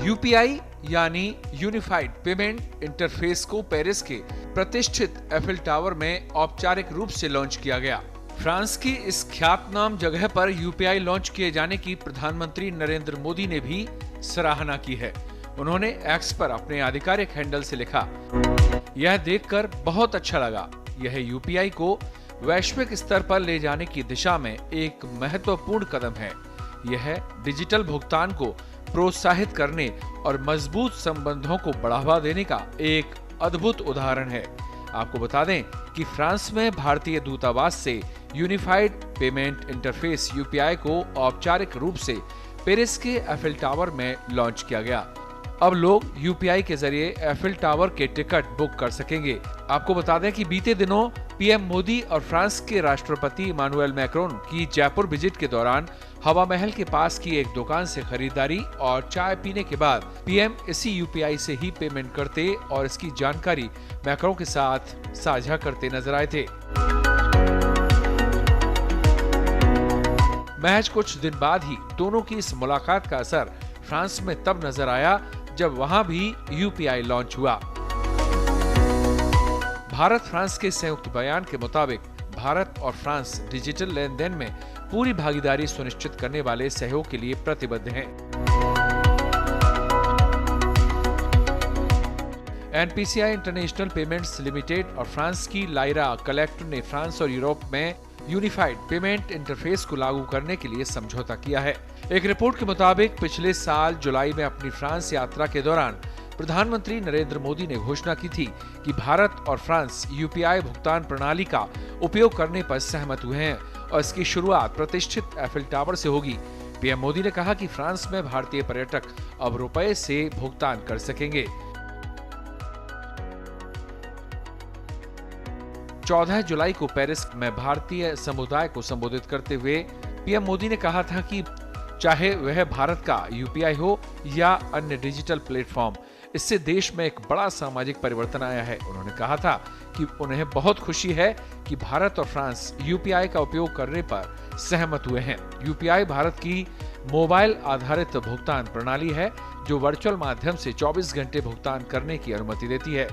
UPI यानी unified payment interface को Paris के प्रतिष्ठित एफिल टावर में औपचारिक रूप से लॉन्च किया गया। फ्रांस की इस ख्यातनाम जगह पर यूपीआई लॉन्च किए जाने की प्रधानमंत्री नरेंद्र मोदी ने भी सराहना की है। उन्होंने एक्स पर अपने आधिकारिक हैंडल से लिखा, यह देखकर बहुत अच्छा लगा। यह यूपीआई को वैश्विक स्तर पर ले जाने की दिशा में एक महत्वपूर्ण कदम है। यह डिजिटल भुगतान को प्रोत्साहित करने और मजबूत संबंधों को बढ़ावा देने का एक अद्भुत उदाहरण है। आपको बता दें कि फ्रांस में भारतीय दूतावास से यूनिफाइड पेमेंट इंटरफेस यूपीआई को औपचारिक रूप से पेरिस के एफिल टावर में लॉन्च किया गया। अब लोग यूपीआई के जरिए एफिल टावर के टिकट बुक कर सकेंगे। आपको बता दें कि बीते दिनों पीएम मोदी और फ्रांस के राष्ट्रपति इमानुएल मैक्रोन की जयपुर विजिट के दौरान हवा महल के पास की एक दुकान से खरीदारी और चाय पीने के बाद पीएम इसी यूपीआई से ही पेमेंट करते और इसकी जानकारी मैक्रोन के साथ साझा करते नजर आए थे। महज कुछ दिन बाद ही दोनों की इस मुलाकात का असर फ्रांस में तब नजर आया जब वहां भी यूपीआई लॉन्च हुआ। भारत फ्रांस के संयुक्त बयान के मुताबिक भारत और फ्रांस डिजिटल लेन देन में पूरी भागीदारी सुनिश्चित करने वाले सहयोग के लिए प्रतिबद्ध हैं। एनपीसीआई इंटरनेशनल पेमेंट्स लिमिटेड और फ्रांस की लायरा कलेक्टर ने फ्रांस और यूरोप में यूनिफाइड पेमेंट इंटरफेस को लागू करने के लिए समझौता किया है। एक रिपोर्ट के मुताबिक पिछले साल जुलाई में अपनी फ्रांस यात्रा के दौरान प्रधानमंत्री नरेंद्र मोदी ने घोषणा की थी कि भारत और फ्रांस यूपीआई भुगतान प्रणाली का उपयोग करने पर सहमत हुए हैं और इसकी शुरुआत प्रतिष्ठित एफिल टावर से होगी। पीएम मोदी ने कहा कि फ्रांस में भारतीय पर्यटक अब रुपए से भुगतान कर सकेंगे। 14 जुलाई को पेरिस में भारतीय समुदाय को संबोधित करते हुए पीएम मोदी ने कहा था कि चाहे वह भारत का यूपीआई हो या अन्य डिजिटल प्लेटफॉर्म, इससे देश में एक बड़ा सामाजिक परिवर्तन आया है। उन्होंने कहा था कि उन्हें बहुत खुशी है कि भारत और फ्रांस यूपीआई का उपयोग करने पर सहमत हुए हैं। यूपीआई भारत की मोबाइल आधारित भुगतान प्रणाली है जो वर्चुअल माध्यम से 24 घंटे भुगतान करने की अनुमति देती है।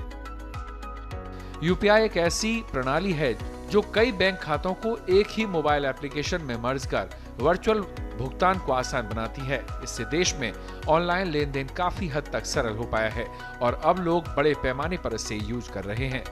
यूपीआई एक ऐसी प्रणाली है जो कई बैंक खातों को एक ही मोबाइल एप्लीकेशन में मर्ज कर वर्चुअल भुगतान को आसान बनाती है। इससे देश में ऑनलाइन लेन देन काफी हद तक सरल हो पाया है और अब लोग बड़े पैमाने पर इसे यूज कर रहे हैं।